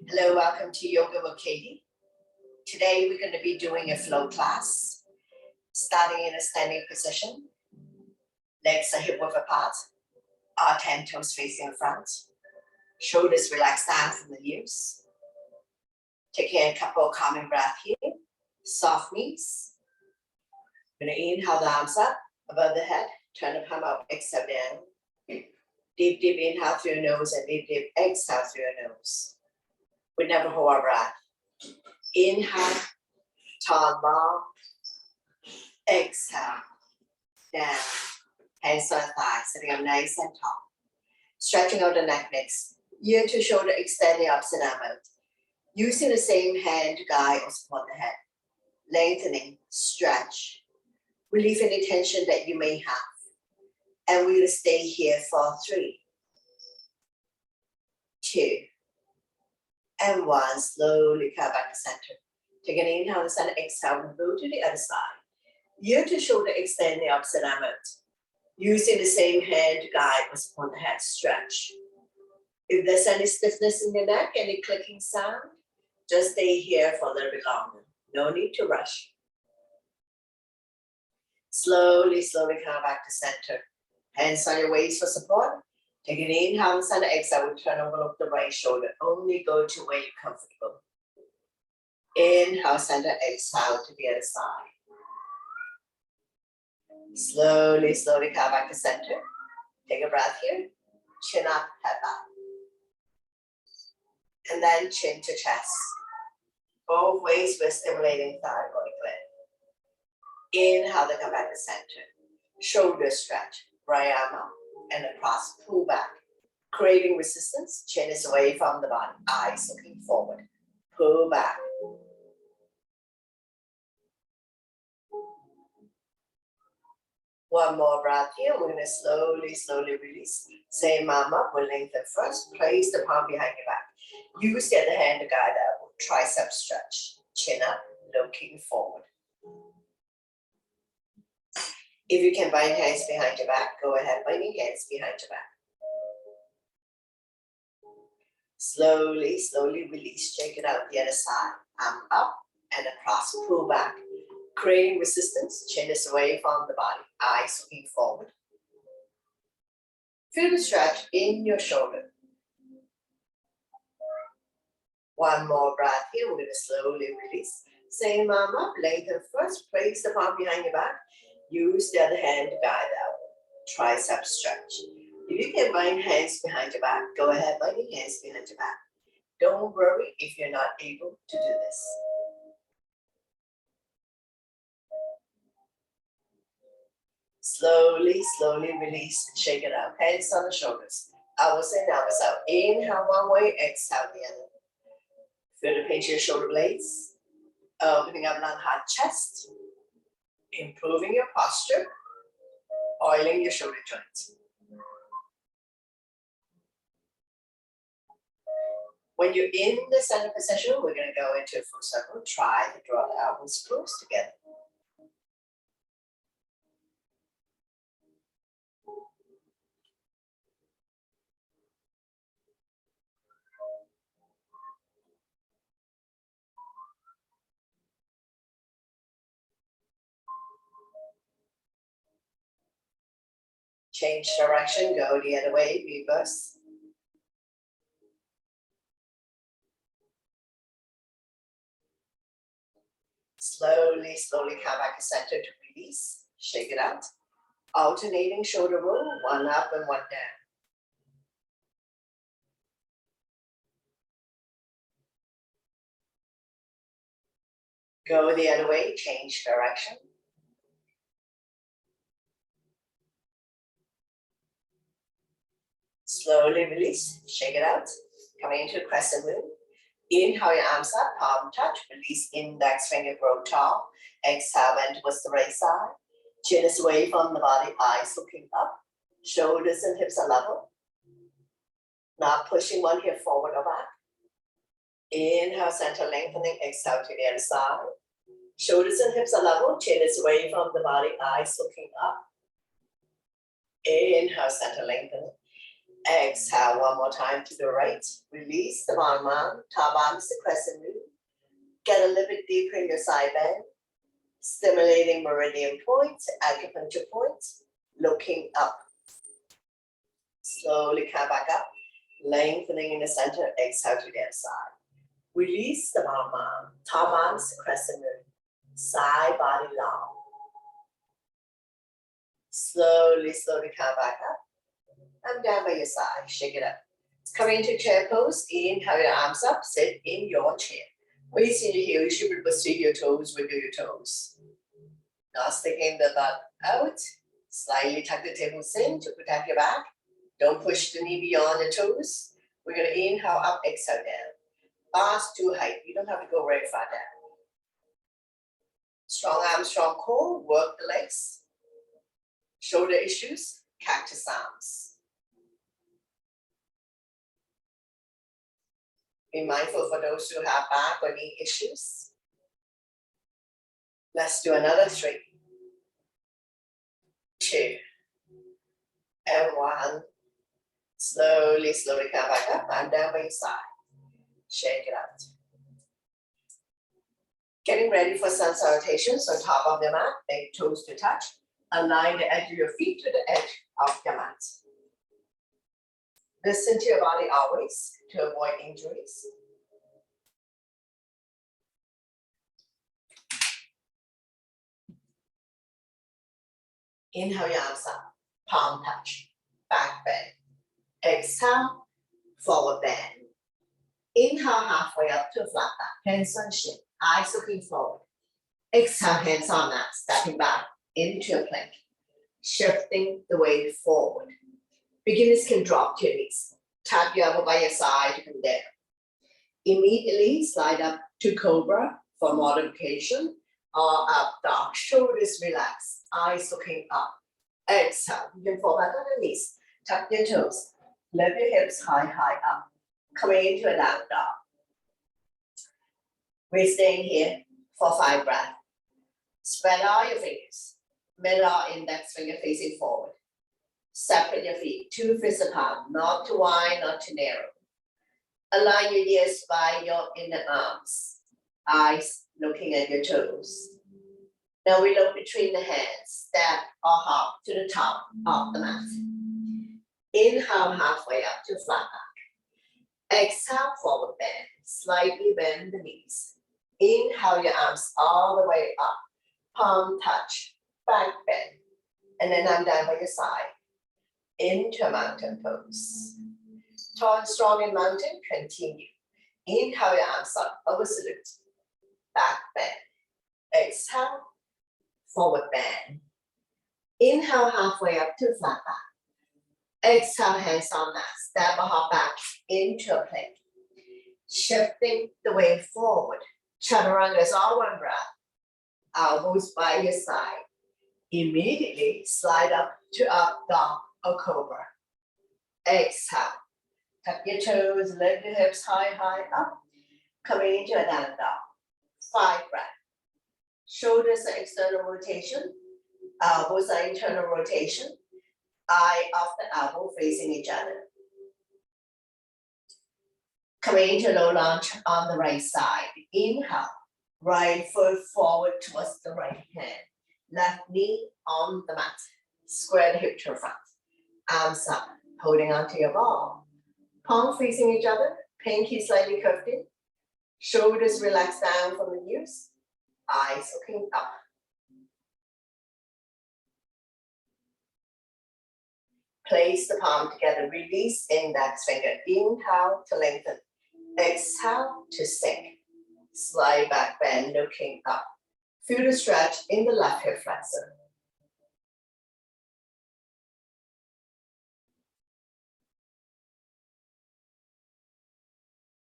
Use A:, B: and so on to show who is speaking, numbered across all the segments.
A: Hello, welcome to Yoga with Katie. Today we're going to be doing a flow class, starting in a standing position. Legs are hip width apart, our 10 toes facing in front. Shoulders relaxed down from the ears. Taking a couple of calming breaths here. Soft knees. We're going to inhale the arms up above the head. Turn the palm up, exhale down. Deep inhale through your nose and deep exhale through your nose. We never hold our breath. Inhale, turn long. Exhale, down. Hands on thighs, sitting up nice and tall. Stretching out the neck next. Ear to shoulder, extending opposite arm out. Using the same hand to guide or support the head. Lengthening, stretch. Relieve any tension that you may have. And we will stay here for 3, 2, and 1. Slowly come back to center. Take an inhale to center, exhale, and go to the other side. Ear to shoulder, extend the opposite arm out. Using the same hand to guide or support the head, stretch. If there's any stiffness in your neck, any clicking sound, just stay here for a little bit longer. No need to rush. Slowly come back to center. Hands on your waist for support. Take an inhale, center, exhale, we turn over look the right shoulder. Only go to where you're comfortable. Inhale, center, exhale to the other side. Slowly come back to center. Take a breath here. Chin up, head back. And then chin to chest. Both ways we're stimulating thyroid gland. Inhale to come back to center. Shoulder stretch, right arm up and across, pull back. Creating resistance, chin is away from the body, eyes looking forward. Pull back. One more breath here. We're going to slowly release. Same arm up. We'll lengthen first. Place the palm behind your back. Use the other hand to guide up. Tricep stretch. Chin up, looking forward. If you can bind hands behind your back, go ahead. Binding hands behind your back. Slowly release. Shake it out the other side. Arm up and across. Pull back. Creating resistance, chin is away from the body, eyes looking forward. Feel the stretch in your shoulder. One more breath here, we're going to slowly release. Same arm up, lengthen first, place the palm behind your back. Use the other hand to guide out. Tricep stretch. If you can bind hands behind your back, go ahead, binding hands behind your back. Don't worry if you're not able to do this. Slowly release, shake it out. Hands on the shoulders. Elbows in, elbows out. Inhale one way, exhale the other. Feel the pinch of your shoulder blades. Opening up long hard chest. Improving your posture. Oiling your shoulder joints. When you're in the center position, we're going to go into a full circle. Try to draw the elbows close together. Change direction, go the other way, reverse. Slowly come back to center to release. Shake it out. Alternating shoulder roll, one up and one down. Go the other way, change direction. Slowly release, shake it out. Coming into a crescent moon. Inhale your arms up, palm touch, release index finger, grow tall. Exhale, bend towards the right side. Chin is away from the body, eyes looking up. Shoulders and hips are level. Not pushing one hip forward or back. Inhale, center lengthening, exhale to the other side. Shoulders and hips are level, chin is away from the body, eyes looking up. Inhale, center lengthening. Exhale one more time to the right. Release the bottom arm, top arms to crescent moon. Get a little bit deeper in your side bend. Stimulating meridian points, acupuncture points. Looking up. Slowly come back up. Lengthening in the center. Exhale to the other side. Release the bottom arm, top arms to crescent moon. Side body long. Slowly come back up. And down by your side, shake it up. Come into chair pose, inhale your arms up, sit in your chair. Raising the heel, you should be between your toes, wiggle your toes. Not sticking the butt out. Slightly tuck the tables in to protect your back. Don't push the knee beyond the toes. We're gonna inhale up, exhale down. Bars to height, you don't have to go very far down. Strong arms, strong core, work the legs. Shoulder issues, cactus arms. Be mindful for those who have back or knee issues. Let's do another 3, 2, and 1. Slowly come back up and down by your side. Shake it out. Getting ready for sun salutations on top of the mat, big toes to touch. Align the edge of your feet to the edge of your mat. Listen to your body always to avoid injuries. Inhale your arms up, palm touch, back bend. Exhale, forward bend. Inhale halfway up to a flat back, hands on shin, eyes looking forward. Exhale, hands on mat, stepping back into a plank, shifting the weight forward. Beginners can drop to your knees. Tap your elbow by your side and down. Immediately slide up to cobra for modification or up dog. Shoulders relaxed, eyes looking up. Exhale, you can fall back on the knees. Tuck your toes. Lift your hips high up. Coming into a down dog. We're staying here for 5 breaths. Spread out your fingers. Middle index finger facing forward. Separate your feet, 2 fists apart, not too wide, not too narrow. Align your ears by your inner arms. Eyes looking at your toes. Now we look between the hands, step or hop to the top of the mat. Inhale halfway up to flat back. Exhale, forward bend. Slightly bend the knees. Inhale your arms all the way up. Palm touch, back bend. And then I'm down by your side. Into a mountain pose. Tall and strong in mountain, continue. Inhale your arms up, over salute. Back bend. Exhale, forward bend. Inhale halfway up to flat back. Exhale, hands on mat, step or hop back into a plank. Shifting the weight forward. Chaturanga is all one breath. Elbows by your side. Immediately slide up to up dog or cobra. Exhale. Tuck your toes, lift your hips high up. Coming into a down dog. 5 breaths. Shoulders are external rotation. Elbows are internal rotation. Eye of the elbow facing each other. Coming into low lunge on the right side. Inhale. Right foot forward towards the right hand. Left knee on the mat. Square the hip to the front. Arms up, holding onto your ball. Palms facing each other. Pinky slightly curved in. Shoulders relaxed down from the ears. Eyes looking up. Place the palm together. Release index finger. Inhale to lengthen. Exhale to sink. Slide back, bend, looking up. Feel the stretch in the left hip flexor.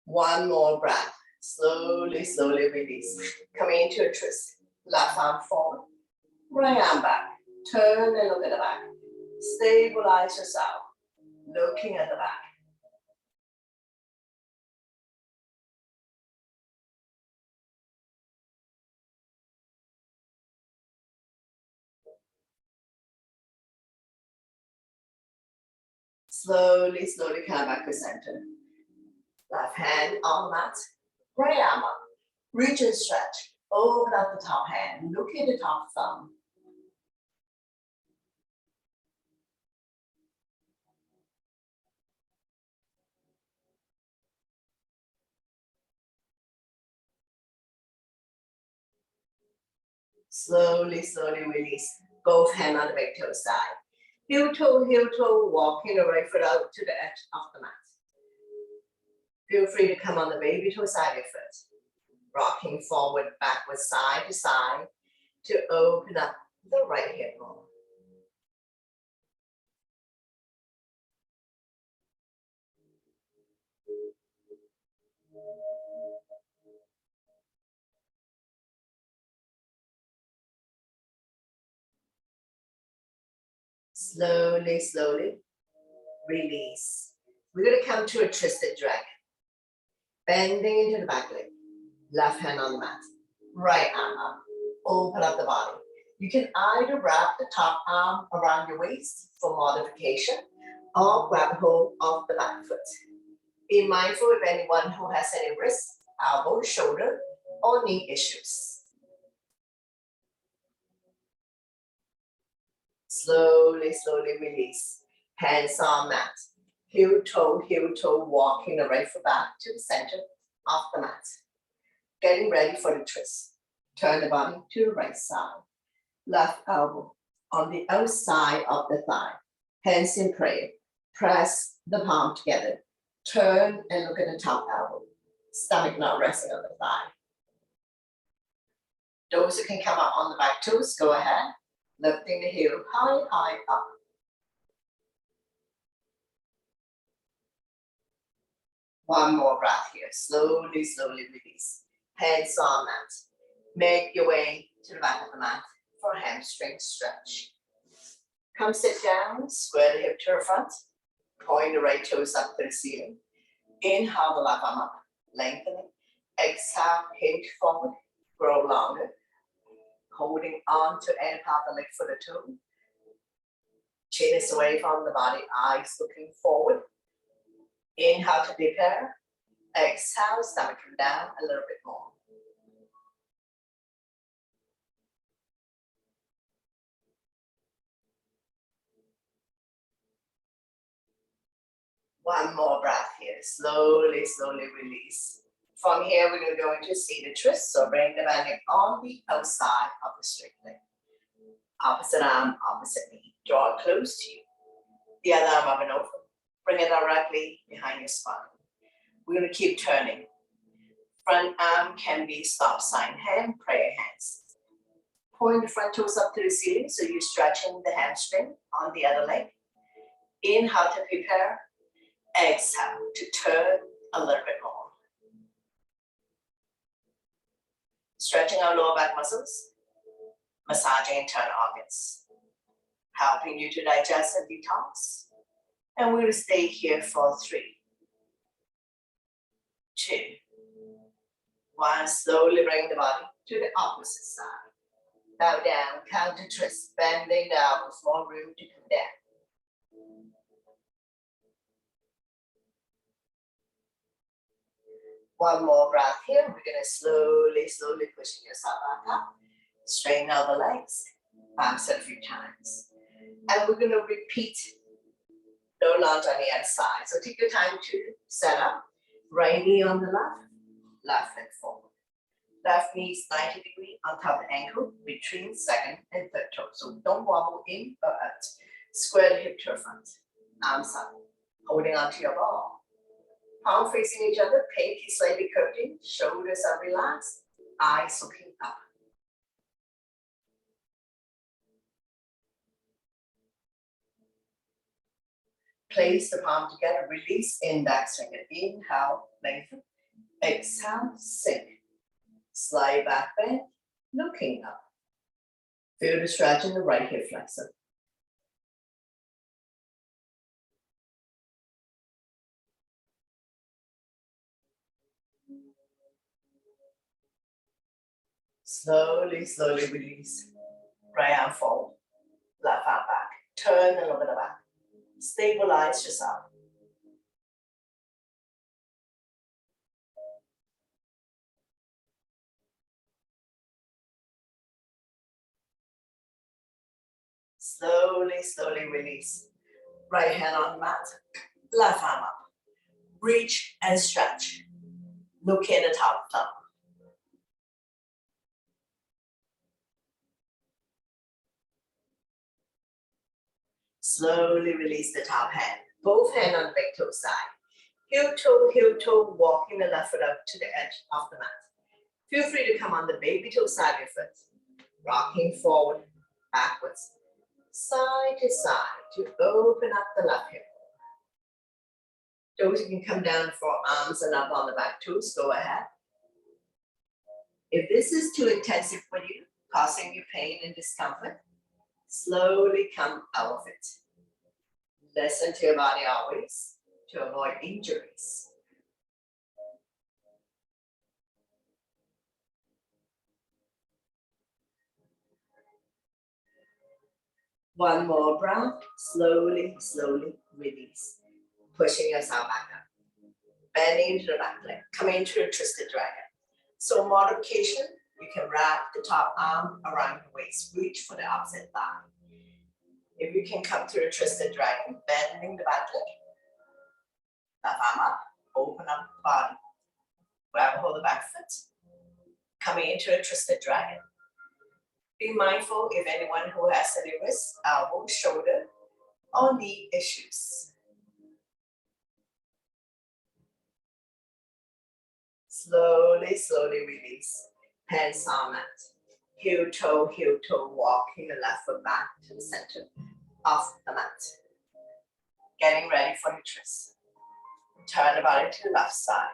A: One more breath. Slowly release. Coming into a twist. Left arm forward. Right arm back. Turn and look at the back. Stabilize yourself. Looking at the back. Slowly, slowly come back to center. Left hand on mat, right arm up. Reach and stretch. Open up the top hand. Look at the top thumb. Slowly, slowly release. Both hands on the back toe side. Heel toe, walking the right foot out to the edge of the mat. Feel free to come on the baby toe side of foot. Rocking forward, backward, side to side to open up the right hip bone. Slowly, slowly release. We're going to come to a twisted dragon. Bending into the back leg. Left hand on the mat. Right arm up. Open up the body. You can either wrap the top arm around your waist for modification or grab hold of the back foot. Be mindful of anyone who has any wrist, elbow, shoulder, or knee issues. Slowly, slowly release. Hands on mat. Heel toe, walking the right foot back to the center of the mat. Getting ready for the twist. Turn the body to the right side. Left elbow on the outside of the thigh. Hands in prayer. Press the palm together. Turn and look at the top elbow. Stomach not resting on the thigh. Those who can come up on the back toes, go ahead. Lifting the heel high, high up. One more breath here. Slowly, slowly release. Hands on mat. Make your way to the back of the mat for hamstring stretch. Come sit down, square the hip to the front. Point the right toes up to the ceiling. Inhale the left arm up, lengthening. Exhale, hinge forward, grow longer. Holding on to any part of the leg for the toe. Chin is away from the body, eyes looking forward. Inhale to prepare. Exhale, stomach come down a little bit more. One more breath here. Slowly, slowly release. From here, we're going to go into seated twist. So bring the bending on the outside of the straight leg. Opposite arm, opposite knee. Draw it close to you. The other arm up and over. Bring it directly behind your spine. We're going to keep turning. Front arm can be stop sign hand, prayer hands. Point the front toes up to the ceiling, so you're stretching the hamstring on the other leg. Inhale to prepare. Exhale to turn a little bit more. Stretching our lower back muscles. Massaging internal organs. Helping you to digest and detox. And we're going to stay here for 3, 2, 1. Slowly bring the body to the opposite side. Bow down, counter twist, bending the elbows, more room to come down. One more breath here. We're going to slowly, slowly pushing yourself back up. Straighten out the legs. Bounce it a few times. And we're going to repeat no lunge on the other side. So take your time to set up. Right knee on the left, left leg forward. Left knee is 90 degrees on top of the ankle between second and third toe. So don't wobble in or out. Square the hip to the front. Arms up. Holding onto your ball. Palm facing each other, pinky slightly curving, shoulders are relaxed, eyes looking up. Place the palm together, release index finger. Inhale, lengthen. Exhale, sink. Slide back bend, looking up. Feel the stretch in the right hip flexor. Slowly, slowly release. Right arm forward, left arm back. Turn and look at the back. Stabilize yourself. Slowly, slowly release. Right hand on the mat, left arm up. Reach and stretch. Look in the top thumb. Slowly release the top hand. Both hands on the big toe side. Heel toe, walking the left foot up to the edge of the mat. Feel free to come on the baby toe side of your foot. Rocking forward, backwards, side to side to open up the left hip. Those who can come down for arms and up on the back toes, go ahead. If this is too intensive for you, causing you pain and discomfort, slowly come out of it. Listen to your body always to avoid injuries. One more breath, slowly, slowly release. Pushing yourself back up. Bending into the back leg, coming into a twisted dragon. So modification, you can wrap the top arm around the waist, reach for the opposite thigh. If you can come to a twisted dragon, bending the back leg, left arm up, open up the body. Grab hold of the back foot, coming into a twisted dragon. Be mindful if anyone who has any wrist, elbow, shoulder, or knee issues. Slowly, slowly release. Hands on mat. Heel toe, walking the left foot back to the center of the mat. Getting ready for the twist. Turn the body to the left side.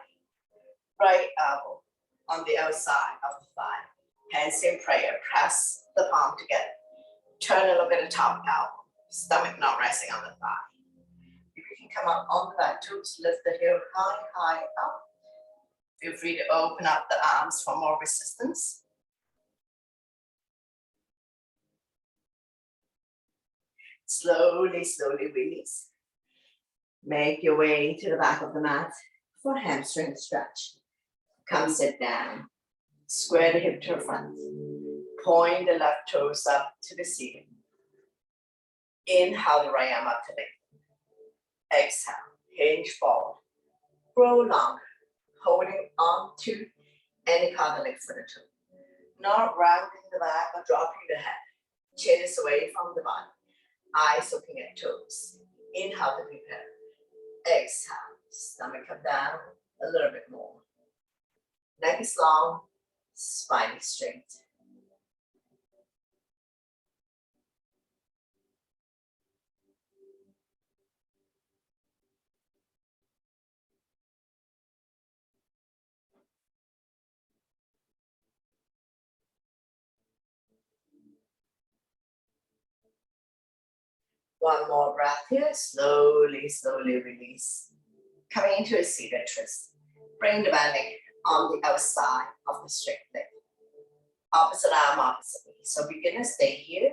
A: Right elbow on the outside of the thigh. Hands in prayer. Press the palm together. Turn a look at the top elbow. Stomach not resting on the thigh. If you can come up on the back toes, lift the heel high, high up. Feel free to open up the arms for more resistance. Slowly, slowly release. Make your way to the back of the mat for hamstring stretch. Come sit down. Square the hip to the front. Point the left toes up to the ceiling. Inhale the right arm up to the exhale. Hinge forward. Grow longer. Holding on to any part of the leg for the toe. Not rounding the back or dropping the head. Chin is away from the body. Eyes looking at toes. Inhale to prepare. Exhale. Stomach come down a little bit more. Neck is long. Spine is straight. One more breath here. Slowly, slowly release. Coming into a seated twist. Bring the back leg on the outside of the straight leg. Opposite arm, opposite knee. So beginners stay here.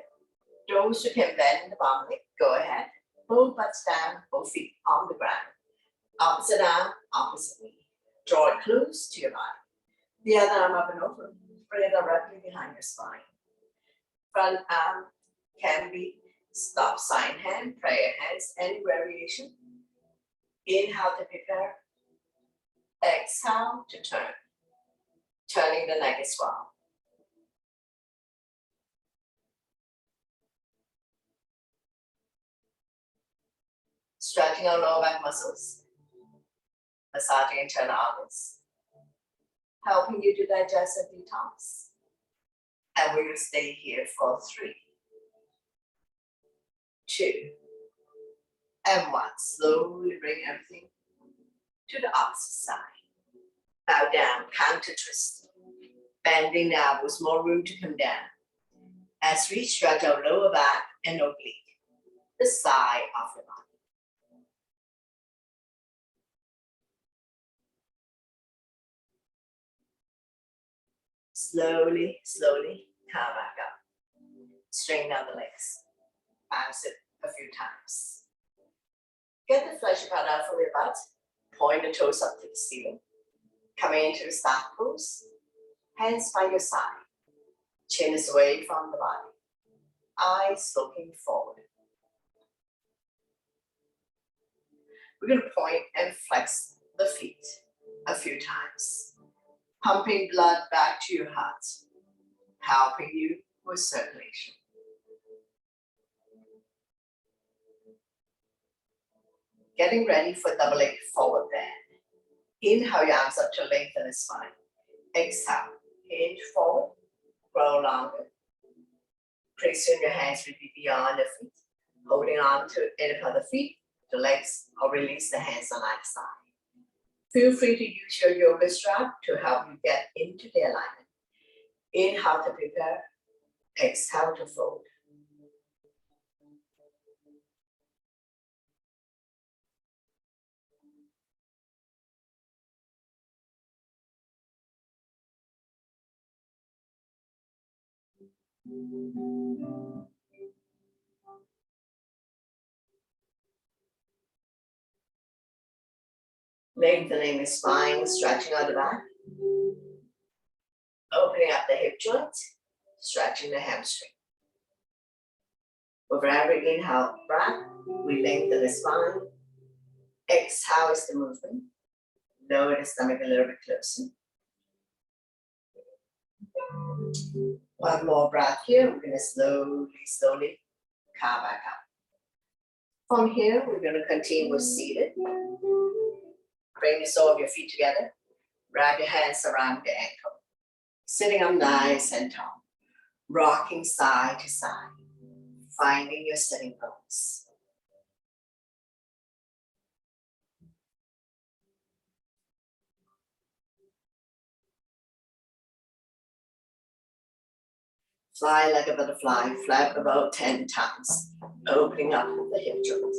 A: Those who can bend the bottom leg, go ahead. Both butts down, both feet on the ground. Opposite arm, opposite knee. Draw it close to your body. The other arm up and over. Bring it directly behind your spine. Front arm can be stop sign hand, prayer hands, any variation. Inhale to prepare. Exhale to turn. Turning the neck as well. Stretching our lower back muscles. Massaging internal organs. Helping you to digest and detox. And we will stay here for 3, 2, and 1. Slowly bring everything to the opposite side. Bow down, counter twist. Bending the elbows, more room to come down. As we stretch our lower back and oblique, the side of the body. Slowly, slowly, come back up. Straighten out the legs. Bounce it a few times. Get the flesh part out from your butt. Point the toes up to the ceiling. Coming into the staff pose. Hands by your side. Chin is away from the body. Eyes looking forward. We're going to point and flex the feet a few times. Pumping blood back to your heart. Helping you with circulation. Getting ready for double leg forward bend. Inhale your arms up to lengthen the spine. Exhale, hinge forward, grow longer. Pressing your hands will be beyond the feet. Holding on to any part of the feet, the legs, or release the hands on either side. Feel free to use your yoga strap to help you get into the alignment. Inhale to prepare, exhale to fold. Lengthening the spine, stretching out the back. Opening up the hip joint, stretching the hamstring. With every inhale breath, we lengthen the spine. Exhale is the movement. Lower the stomach a little bit closer. One more breath here. We're going to slowly come back up. From here, we're going to continue with seated. Bring the sole of your feet together. Wrap your hands around the ankle. Sitting up nice and tall. Rocking side to side. Finding your sitting pose. Fly like a butterfly, flap about 10 times, opening up the hip joint.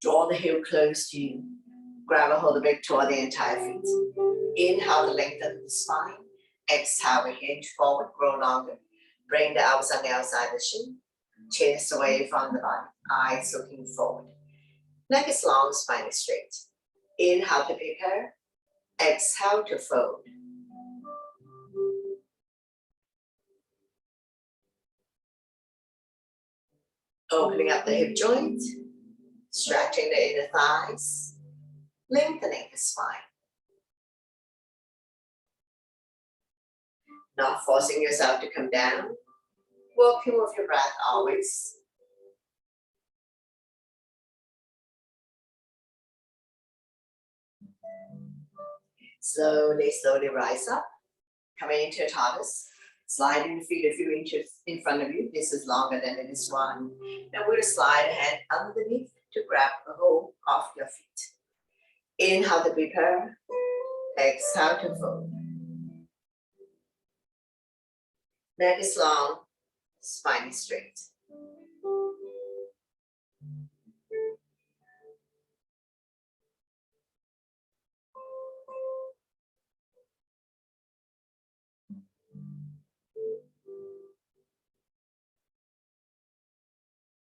A: Draw the heel close to you. Grab a hold of big toe the entire feet. Inhale to lengthen the spine. Exhale to hinge forward, grow longer. Bring the elbows on the outside of the shin. Chin is away from the body. Eyes looking forward. Neck is long, spine is straight. Inhale to prepare. Exhale to fold. Opening up the hip joint. Stretching the inner thighs. Lengthening the spine. Not forcing yourself to come down. Working with your breath always. Slowly rise up. Coming into a tortoise. Sliding the feet a few inches in front of you. This is longer than this one. Now we're going to slide a hand underneath to grab a hold of your feet. Inhale to prepare. Exhale to fold. Neck is long. Spine is straight.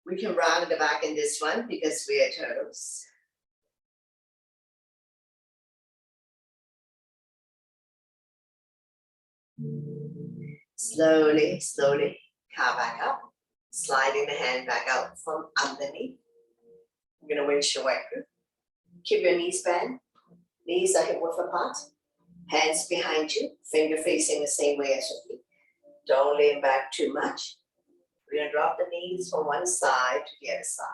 A: We can round the back in this one because we are turtles. Slowly come back up. Sliding the hand back out from underneath. You're going to winch your way through. Keep your knees bent. Knees are hip width apart. Hands behind you. Finger facing the same way as your feet. Don't lean back too much. We're going to drop the knees from one side to the other side.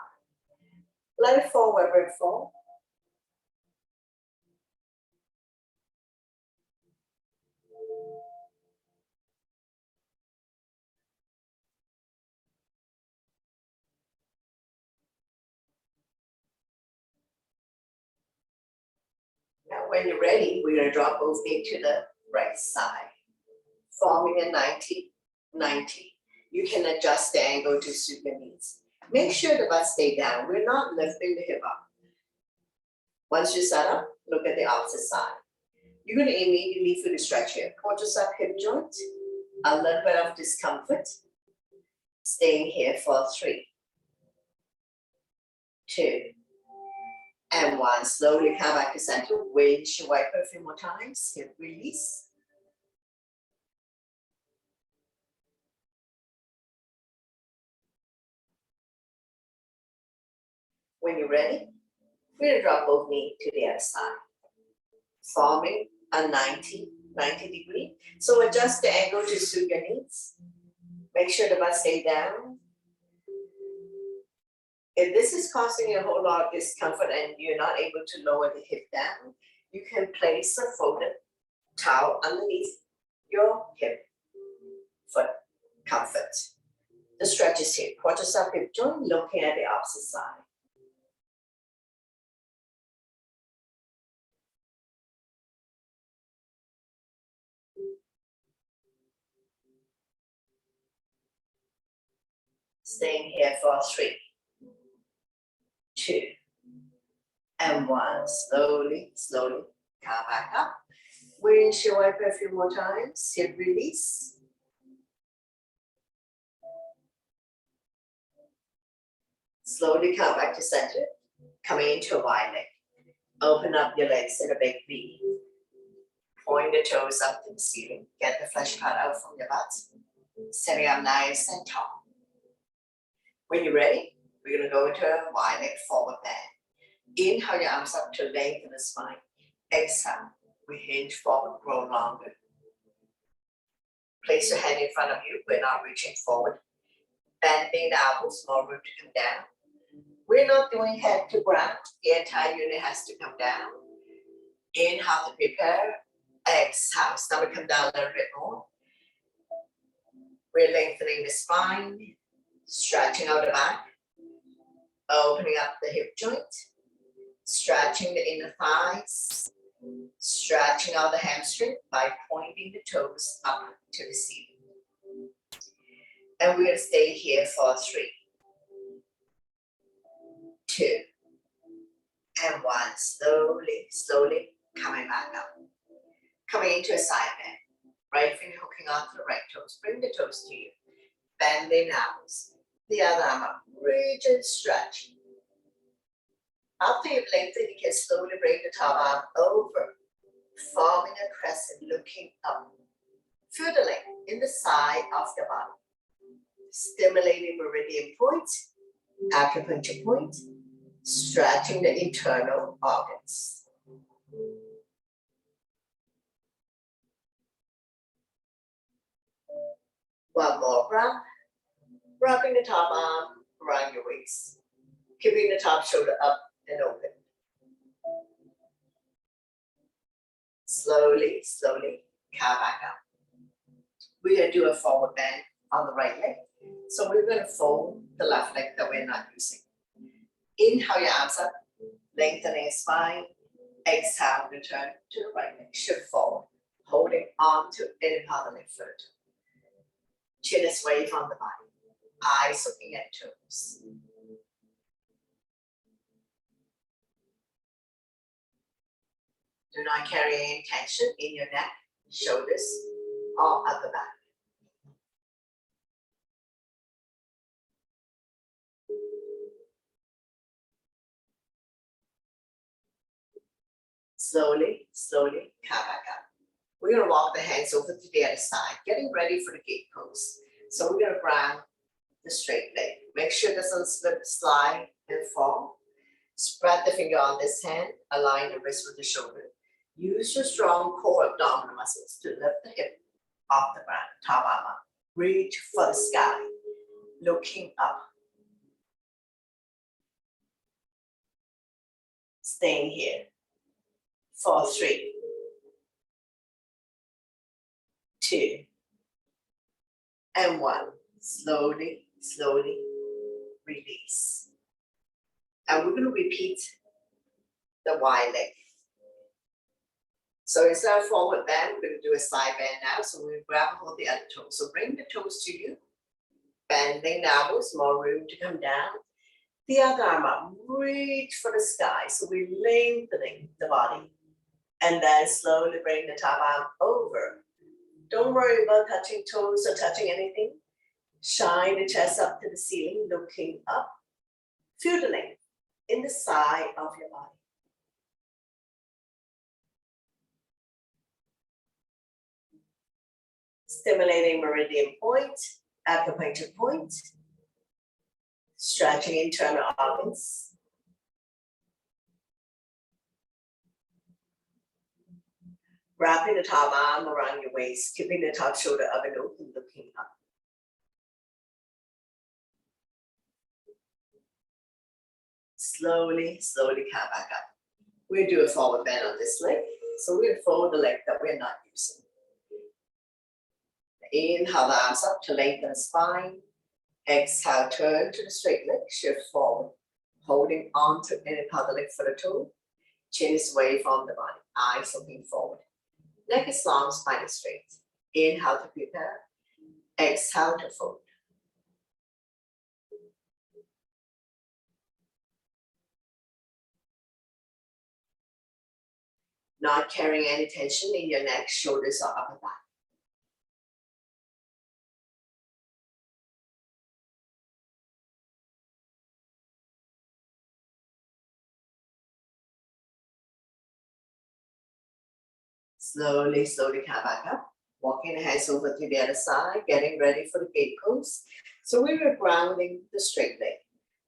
A: Let it fall wherever it falls. Now when you're ready, we're going to drop both feet to the right side, forming a 90-90. You can adjust the angle to suit your needs. Make sure the butt stay down. We're not lifting the hip up. Once you set up, look at the opposite side. You're going to immediately feel the stretch here. Quadricep hip joint, a little bit of discomfort. Staying here for 3, 2, and 1. Slowly come back to center. Windshield wiper a few more times. Hip release. When you're ready, we're going to drop both knees to the other side, forming a 90 degree. So adjust the angle to suit your needs. Make sure the butt stay down. If this is causing you a whole lot of discomfort and you're not able to lower the hip down, you can place a folded towel underneath your hip for comfort. The stretch is here. Quadricep hip joint, looking at the opposite side. Staying here for 3, 2, and 1. Slowly, slowly, come back up. Windshield wiper a few more times. Hip release. Slowly come back to center. Coming into a wide leg. Open up your legs in a big V. Point the toes up to the ceiling. Get the flesh cut out from your butt. Setting up nice and tall. When you're ready, we're going to go into a wide leg forward bend. Inhale your arms up to lengthen the spine. Exhale, we hinge forward, grow longer. Place your hand in front of you. We're not reaching forward. Bending the elbows, more room to come down. We're not doing head to ground. The entire unit has to come down. Inhale to prepare. Exhale, stomach come down a little bit more. We're lengthening the spine. Stretching out the back, opening up the hip joint, stretching the inner thighs, stretching out the hamstring by pointing the toes up to the ceiling. And we're going to stay here for 3, 2, and 1. Slowly, slowly coming back up. Coming into a side bend. Right finger hooking onto the right toes. Bring the toes to you. Bending elbows. The other arm up, reach and stretch. After you've lengthened, you can slowly bring the top arm over, forming a crescent, looking up. Feel the length in the side of the body. Stimulating meridian point, acupuncture point, stretching the internal organs. One more breath. Wrapping the top arm around your waist, keeping the top shoulder up and open. Slowly, slowly, come back up. We're going to do a forward bend on the right leg. So we're going to fold the left leg that we're not using. Inhale your arms up, lengthening spine. Exhale, return to the right leg. Shift forward, holding on to any part of the leg foot. Chin is away from the body. Eyes looking at toes. Do not carry any tension in your neck, shoulders, or upper back. Slowly, slowly, come back up. We're going to walk the hands over to the other side, getting ready for the gate pose. So we're going to grab the straight leg. Make sure it doesn't slip, slide, and fall. Spread the finger on this hand, align the wrist with the shoulder. Use your strong core abdominal muscles to lift the hip off the ground, top arm up. Reach for the sky, looking up. Staying here for 3, 2, and 1. Slowly, slowly release. And we're going to repeat the wide leg. So instead of forward bend, we're going to do a side bend now. So we grab hold of the other toe. So bring the toes to you. Bending the elbows, more room to come down. The other arm up, reach for the sky. So we're lengthening the body.
B: And then slowly bring the top arm over. Don't worry about touching toes or touching anything. Shine the chest up to the ceiling, looking up. Feel the length in the side of your body. Stimulating meridian point, acupuncture point. Stretching internal organs. Wrapping the top arm around your waist, keeping the top shoulder up and open, looking up. Slowly, slowly come back up. We'll do a forward bend on this leg. So we'll fold the leg that we're not using. Inhale the arms up to lengthen the spine. Exhale, turn to the straight leg, shift forward. Holding on to any part of the leg for the toe. Chin is away from the body, eyes looking forward. Neck is long, spine is straight. Inhale to prepare. Exhale to fold. Not carrying any tension in your neck, shoulders, or upper back. Slowly, slowly come back up. Walking the hands over to the other side, getting ready for the gate pose. So we were grounding the straight leg.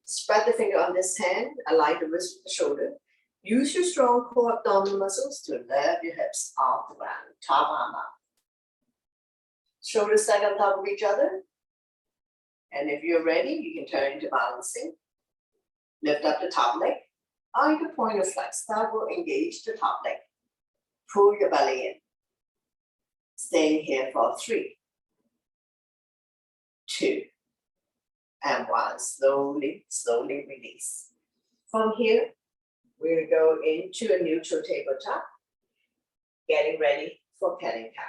B: Spread the finger on this hand, align the wrist with the shoulder. Use your strong core abdominal muscles to lift your hips off the ground, top arm up. Shoulders stack on top of each other. And if you're ready, you can turn into balancing. Lift up the top leg. Or you can point or flex. That will engage the top leg. Pull your belly in. Staying here for 3, 2, and 1. Slowly, slowly release. From here, we'll go into a neutral tabletop. Getting ready for cat-and cow.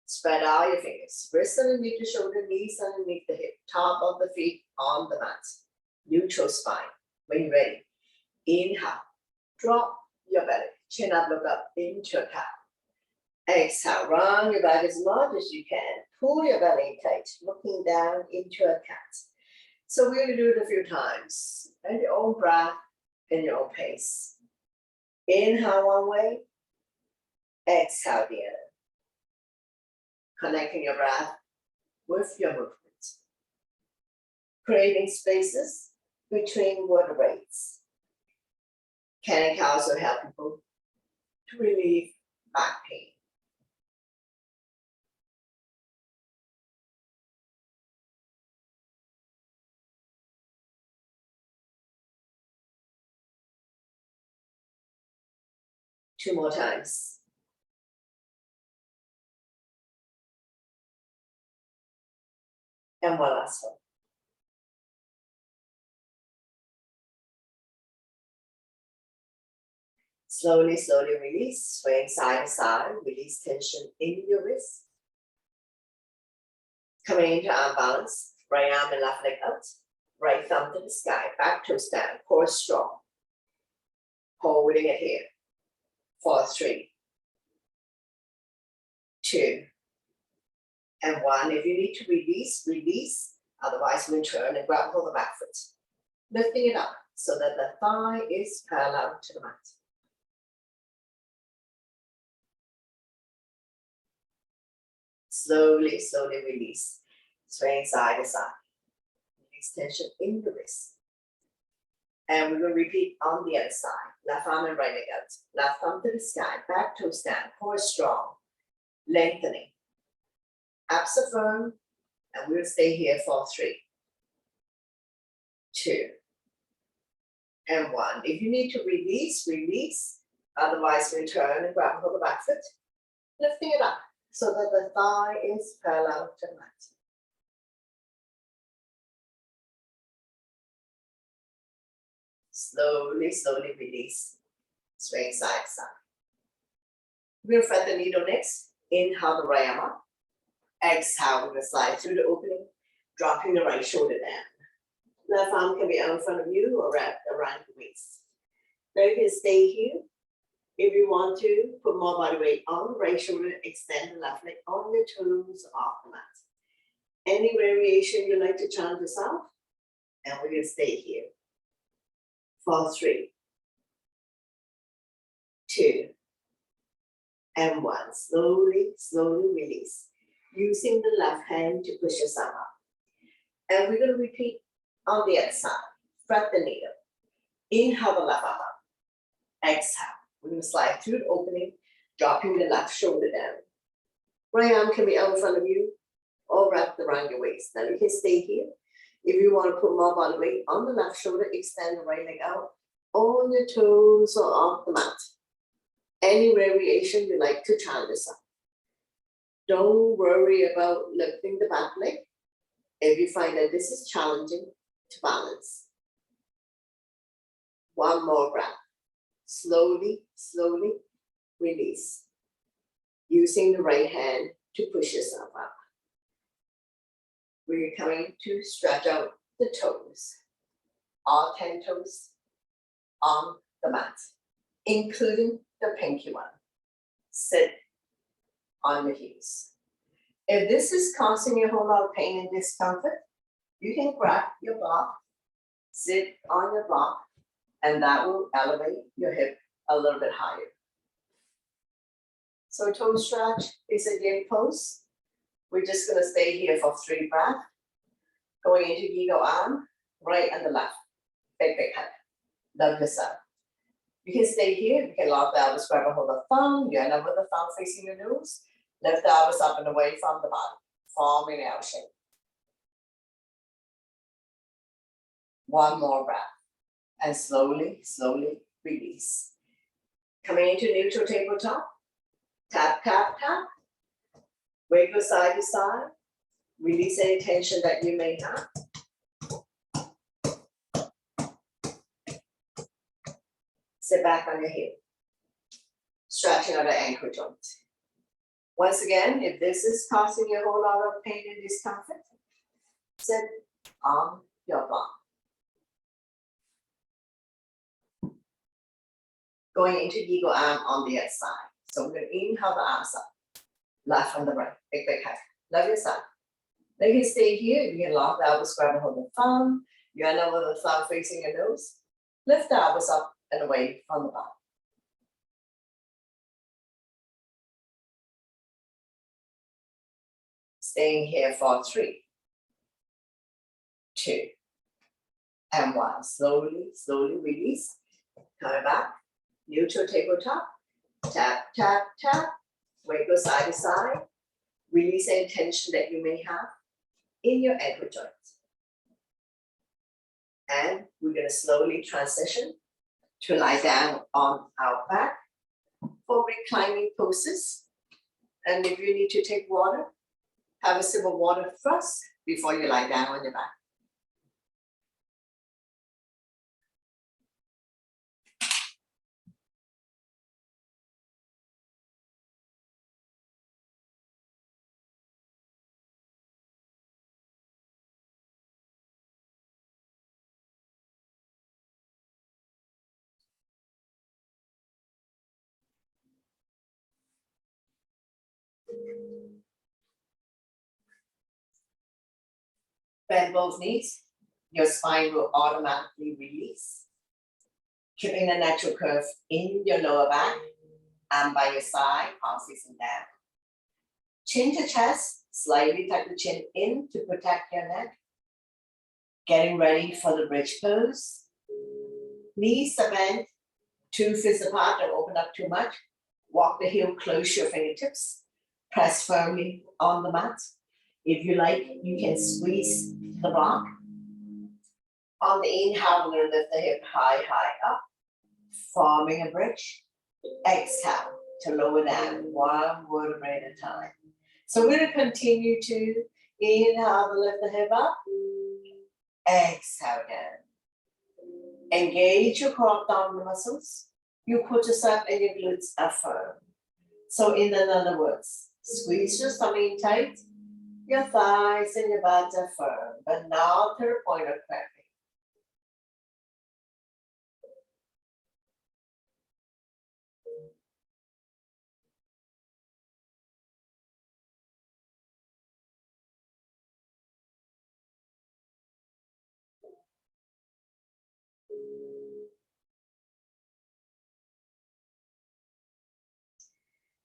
B: Spread out your fingers. Wrists underneath the shoulder, knees underneath the hip. Top of the feet on the mat. Neutral spine. When you're ready, inhale. Drop your belly. Chin up, look up into a cow. Exhale, round your back as much as you can. Pull your belly tight, looking down into a cat. So we're going to do it a few times. At your own breath, in your own pace. Inhale one way. Exhale the other. Connecting your breath with your movement. Creating spaces between vertebrae. Can also help people to relieve back pain. Two more times. And one last one. Slowly, slowly release, swaying side to side, release tension in your wrist. Coming into arm balance, right arm and left leg out, right thumb to the sky, back toes down, core strong. Holding it here for 3, 2, and 1. If you need to release, release. Otherwise, we'll turn and grab hold of the back foot. Lifting it up so that the thigh is parallel to the mat. Slowly, slowly release. Swaying side to side. Release tension in the wrist. And we will repeat on the other side. Left arm and right leg out. Left thumb to the sky. Back toes down. Core strong. Lengthening. Abs are firm. And we'll stay here for 3, 2, and 1. If you need to release, release. Otherwise, we'll turn and grab hold of the back foot. Lifting it up so that the thigh is parallel to the mat. Slowly, slowly release. Swing side to side. We'll thread the needle next. Inhale the right arm up. Exhale, we're going to slide through the opening, dropping the right shoulder down. Left arm can be out in front of you or wrapped around the waist. Now you can stay here If you want to, put more body weight on the right shoulder, extend the left leg on your toes off the mat. Any variation you like to challenge yourself, and we're gonna stay here. For 3, 2, and 1. Slowly, slowly release. Using the left hand to push yourself up. And we're gonna repeat on the other side. Thread the needle. Inhale the left arm up. Exhale. We're gonna slide through the opening, dropping the left shoulder down. Right arm can be out in front of you or wrapped around your waist. Now you can stay here. If you want to put more body weight on the left shoulder, extend the right leg out on your toes or off the mat. Any variation you like to challenge yourself. Don't worry about lifting the back leg if you find that this is challenging to balance. One more breath. Slowly, slowly release. Using the right hand to push yourself up. We're coming to stretch out the toes. All 10 toes on the mat, including the pinky one. Sit on the heels. If this is causing you a whole lot of pain and discomfort, you can grab your block, sit on your block, and that will elevate your hip a little bit higher. So toe stretch is a yin pose. We're just gonna stay here for 3 breaths. Going into eagle arm, right and the left. Big, big head. Love yourself. You can stay here. You can lock the elbows, grab a hold of the thumb. You end up with the thumb facing your nose. Lift the elbows up and away from the body, forming L shape. One more breath. And slowly, slowly release. Coming into neutral tabletop. Tap, tap, tap. Wiggle side to side. Release any tension that you may have. Sit back on your heel. Stretching out the ankle joint. Once again, if this is causing you a whole lot of pain and discomfort, sit on your block. Going into eagle arm on the other side. So we're going to inhale the arms up. Left and the right. Big, big head. Love yourself. Then you can stay here. You can lock the elbows, grab a hold of the thumb. You end up with the thumb facing your nose. Lift the elbows up and away from the body. Staying here for 3, 2, and 1. Slowly, slowly release. Coming back. Neutral tabletop. Tap, tap, tap. Wiggle side to side. Release any tension that you may have in your ankle joints. And we're going to slowly transition to lie down on our back for reclining poses. And if you need to take water, have a sip of water first before you lie down on your back. Bend both knees, your spine will automatically release. Keeping the natural curve in your lower back and by your side, palms facing down. Chin to chest, slightly tuck the chin in to protect your neck. Getting ready for the bridge pose. Knees are bent, 2 fists apart, don't open up too much. Walk the heel, close your fingertips. Press firmly on the mat. If you like, you can squeeze the block. On the inhale, we're going to lift the hip high, high up, forming a bridge. Exhale to lower down, 1 vertebrae at a time. So we're going to continue to inhale to lift the hip up. Exhale down. Engage your core abdominal muscles. Your quadriceps and your glutes are firm. So in other words, squeeze your stomach tight. Your thighs and your butt are firm, but not to the point of cramping.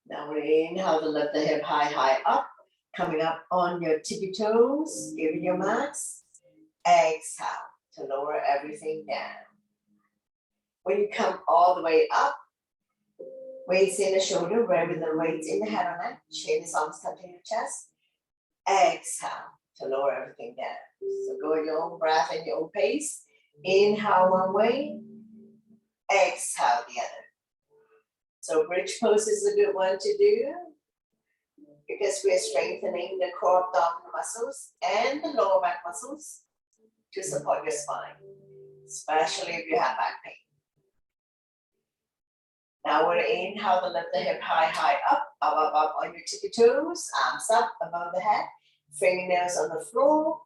B: Now we're inhale to lift the hip high up, coming up on your tippy toes, giving your max. Exhale to lower everything down. When you come all the way up, weights in the shoulder, rather than weights in the head or neck, chin is almost touching your chest. Exhale to lower everything down. So go at your own breath and your own pace. Inhale one way, exhale the other. So bridge pose is a good one to do because we're strengthening the core abdominal muscles and the lower back muscles to support your spine, especially if you have back pain. Now we're inhale to lift the hip high up on your tippy toes, arms up above the head, fingernails on the floor.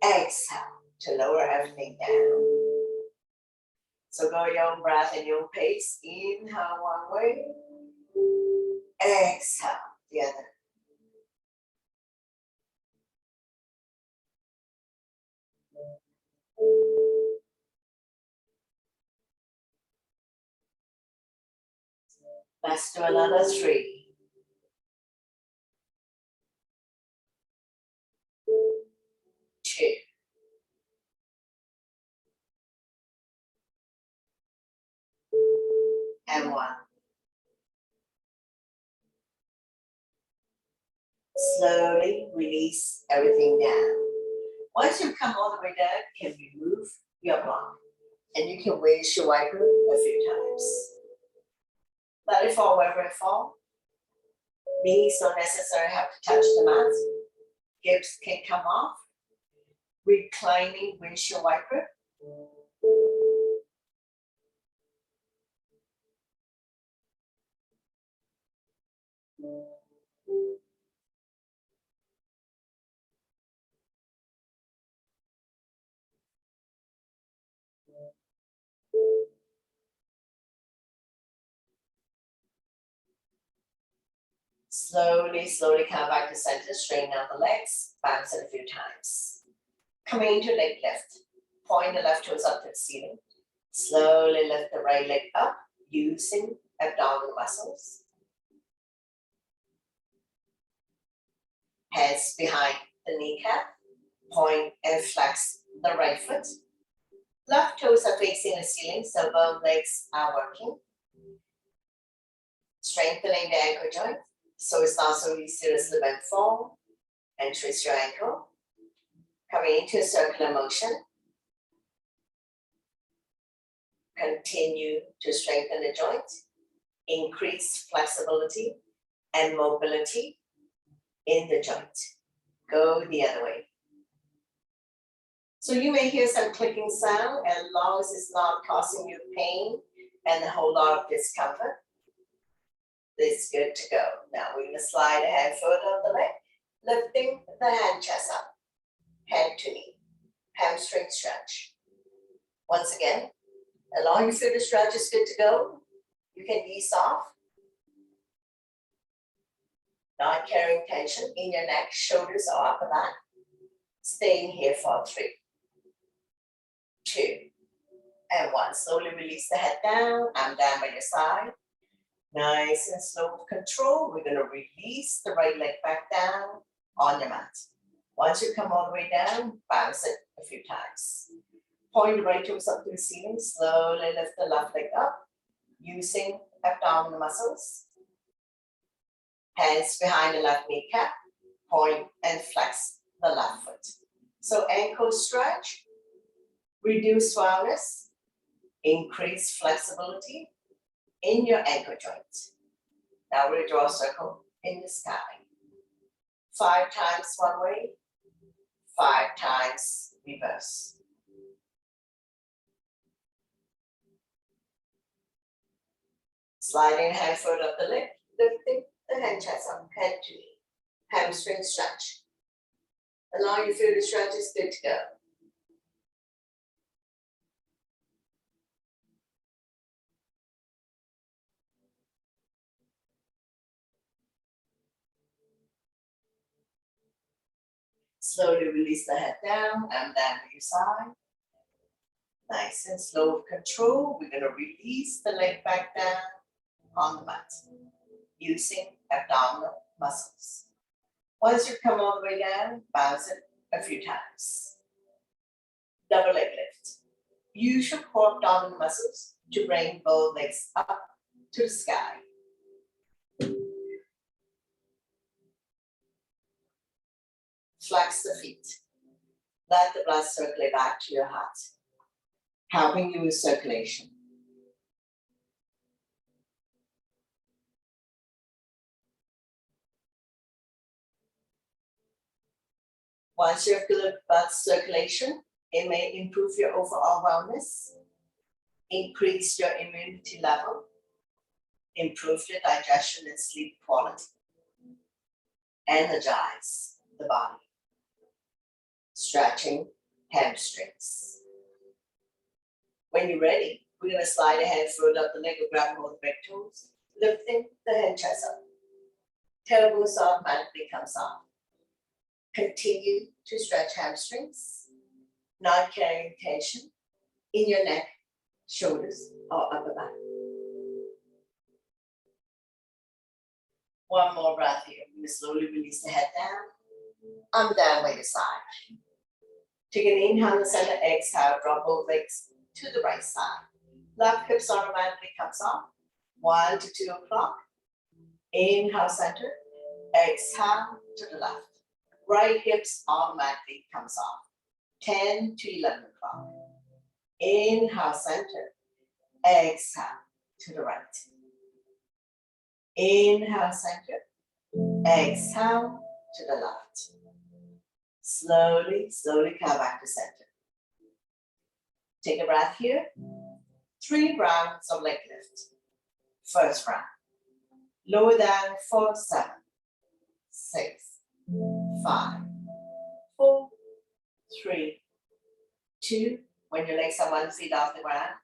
B: Exhale to lower everything down. So go your own breath and your own pace. Inhale one way, exhale the other. Let's do another 3, 2, and 1. Slowly release everything down. Once you come all the way down, you can remove your block and you can raise your wiper a few times. Let it fall wherever it falls. Knees don't necessarily have to touch the mat. Hips can come off. Reclining windshield wiper. Slowly come back to center, straighten out the legs, bounce it a few times. Coming into leg lift, point the left toes up to the ceiling. Slowly lift the right leg up using abdominal muscles. Hands behind the kneecap, point and flex the right foot. Left toes are facing the ceiling, so both legs are working. Strengthening the ankle joint, so it's not so easy to slip and fall and twist your ankle. Coming into a circular motion. Continue to strengthen the joint, increase flexibility and mobility in the joint. Go the other way. So you may hear some clicking sound, as long as it's not causing you pain and a whole lot of discomfort. It's good to go. Now we're going to slide a hand further on the leg, lifting the hand chest up, head to knee, hamstring stretch. Once again, as long as you feel the stretch is good to go, you can ease off. Not carrying tension in your neck, shoulders, or upper back. Staying here for 3, 2, and 1. Slowly release the head down. I'm down by your side. Nice and slow with control. We're going to release the right leg back down on your mat. Once you come all the way down, bounce it a few times. Point the right toes up to the ceiling. Slowly lift the left leg up using abdominal muscles. Hands behind the left kneecap. Point and flex the left foot. So ankle stretch, reduce soreness, increase flexibility in your ankle joint. Now we'll draw a circle in the sky. 5 times one way, 5 times reverse. Sliding hand foot up the leg, lifting the hand chest up, head to knee. Hamstring stretch. As long as you feel the stretch is good to go. Slowly release the head down and down to your side. Nice and slow with control. We're going to release the leg back down on the mat.
A: using abdominal muscles. Once you come all the way down, bounce it a few times. Double leg lift. Use your core abdominal muscles to bring both legs up to the sky. Flex the feet. Let the blood circulate back to your heart, helping you with circulation. Once you have good blood circulation, it may improve your overall wellness, increase your immunity level, improve your digestion and sleep quality, energize the body. Stretching hamstrings. When you're ready, we're going to slide a hand further up the leg or grab both big toes, lifting the hand chest up. Tailbone automatically comes off. Continue to stretch hamstrings, not carrying tension in your neck, shoulders, or upper back. One more breath here. We're going to slowly release the head down. Arm down by your side. Take an inhale in the center, exhale, drop both legs to the right side. Left hips automatically comes off. 1 to 2 o'clock. Inhale center, exhale to the left. Right hips automatically comes off. 10 to 11 o'clock. Inhale center, exhale to the right. Inhale center, exhale to the left. Slowly, slowly come back to center. Take a breath here. 3 rounds of leg lift. First round. Lower down for 7, 6, 5, 4, 3, 2. When your legs are 1 feet off the ground,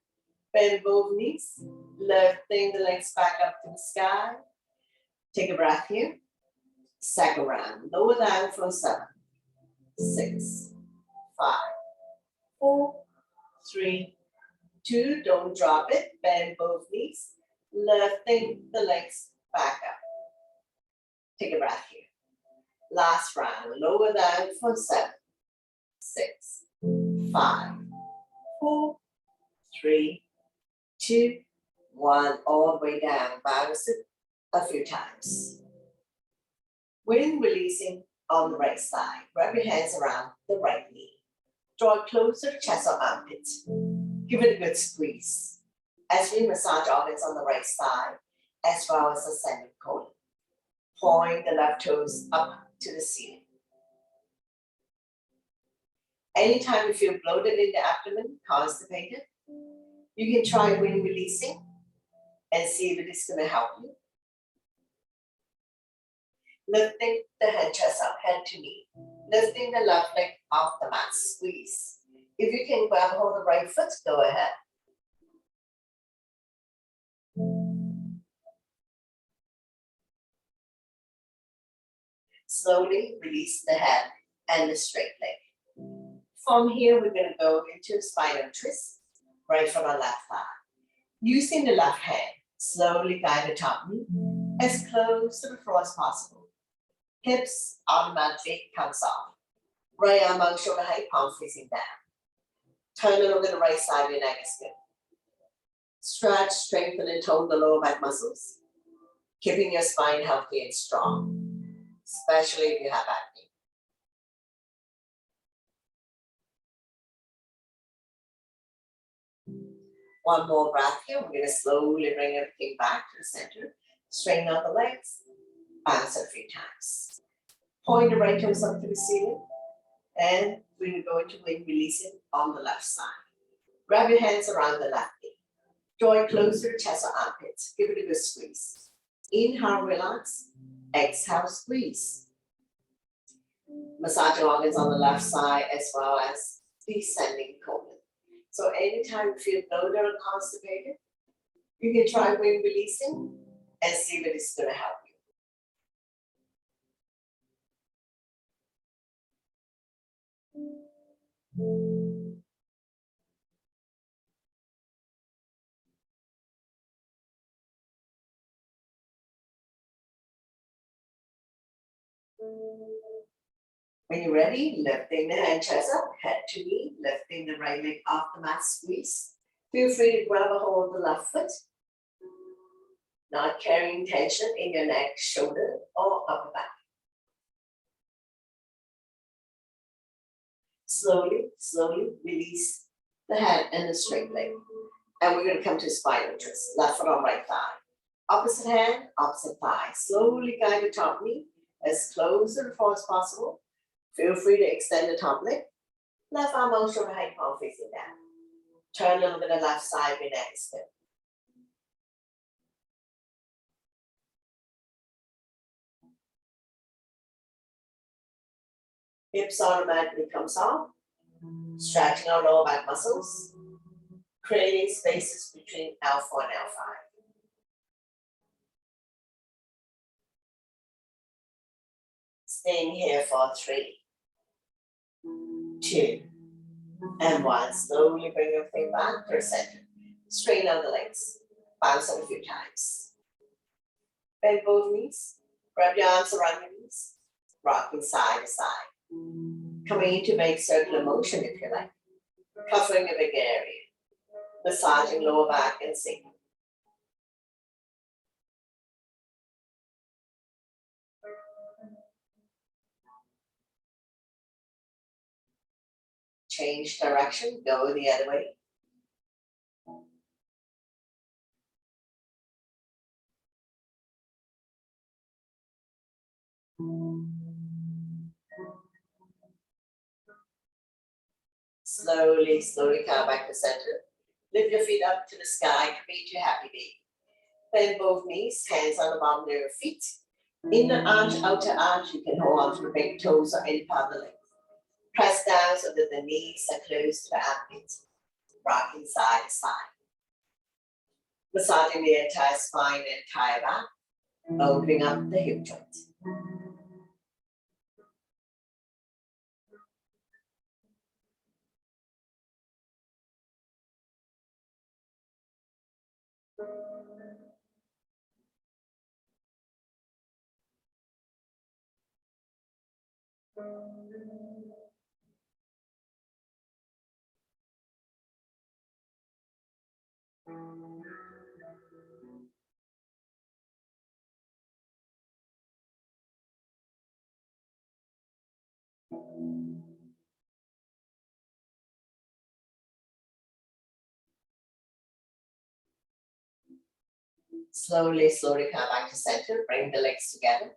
A: bend both knees, lifting the legs back up to the sky. Take a breath here. Second round. Lower down for 7, 6, 5, 4, 3, 2. Don't drop it. Bend both knees, lifting the legs back up. Take a breath here. Last round. Lower down for 7, 6, 5, 4, 3, 2, 1. All the way down. Bounce it a few times. When releasing on the right side, wrap your hands around the right knee. Draw closer to chest or armpits. Give it a good squeeze as we massage organs on the right side as well as ascending colon. Point the left toes up to the ceiling. Anytime you feel bloated in the abdomen, constipated, you can try wind releasing and see if it is going to help you. Lifting the head chest up, head to knee. Lifting the left leg off the mat, squeeze. If you can grab hold of the right foot, go ahead. Slowly release the head and the straight leg. From here, we're going to go into a spinal twist, right from our left thigh. Using the left hand, slowly guide the top knee as close to the floor as possible. Hips automatically comes off. Right arm out shoulder height, palm facing down. Turn it over the right side of your neck is good. Stretch, strengthen, and tone the lower back muscles, keeping your spine healthy and strong, especially if you have acne. One more breath here. We're going to slowly bring everything back to the center. Straighten out the legs, bounce it 3 times. Point the right toes up to the ceiling, and we're going to wind releasing on the left side. Grab your hands around the left knee. Draw it closer to chest or armpits. Give it a good squeeze. Inhale, relax. Exhale, squeeze. Massage your organs on the left side as well as descending colon. So anytime you feel bloated or constipated, you can try wind releasing and see if it is going to help you.
B: When you're ready, lifting the hand chest up, head to knee, lifting the right leg off the mat, squeeze. Feel free to grab a hold of the left foot. Not carrying tension in your neck, shoulder, or upper back. Slowly, slowly release the head and the straight leg. And we're going to come to spinal twist, left foot on right thigh. Opposite hand, opposite thigh. Slowly guide the top knee as close to the floor as possible. Feel free to extend the top leg. Left arm out, shoulder height, palm facing down. Turn a little bit of left side, your neck is spin. Hips automatically comes off. Stretching our lower back muscles. Creating spaces between L4 and L5. Staying here for 3, 2, and 1. Slowly bring your thing back to center. Straighten out the legs. Bounce it a few times. Bend both knees. Wrap your arms around your knees. Rocking side to side. Coming into make circular motion if you like. Covering a big area. Massaging lower back and sinking. Change direction, go the other way. Slowly, slowly come back to center. Lift your feet up to the sky, create your happy day. Bend both knees, hands on the bottom of your feet. Inner arch, outer arch, you can hold on to the big toes or any part of the leg. Press down so that the knees are close to the armpits. Rocking side to side. Massaging the entire spine and entire back. Opening up the hip joint. Slowly, slowly come back to center. Bring the legs together.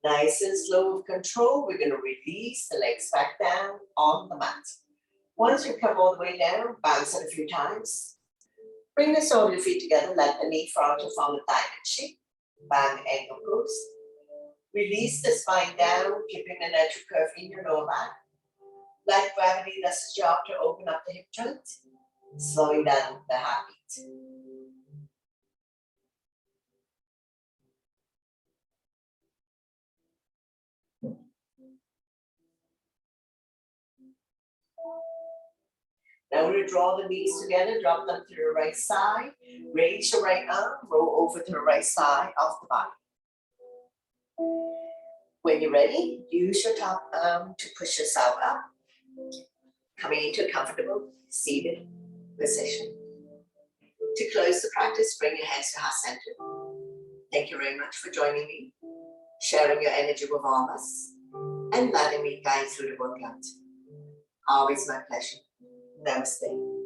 B: Nice and slow with control. We're going to release the legs back down on the mat. Once you come all the way down, bounce it a few times. Bring the sole of your feet together. Let the knee fall to form a diamond shape. Bang, ankle goes. Release the spine down, keeping the natural curve in your lower back. Let gravity does its job to open up the hip joint, slowing down the heartbeat. Now we're going to draw the knees together, drop them to the right side, raise your right arm, roll over to the right side of the body. When you're ready, use your top arm to push yourself up, coming into a comfortable seated position. To close the practice, bring your hands to heart center. Thank you very much for joining me, sharing your energy with all of us, and letting me guide through the workout. Always my pleasure. Namaste.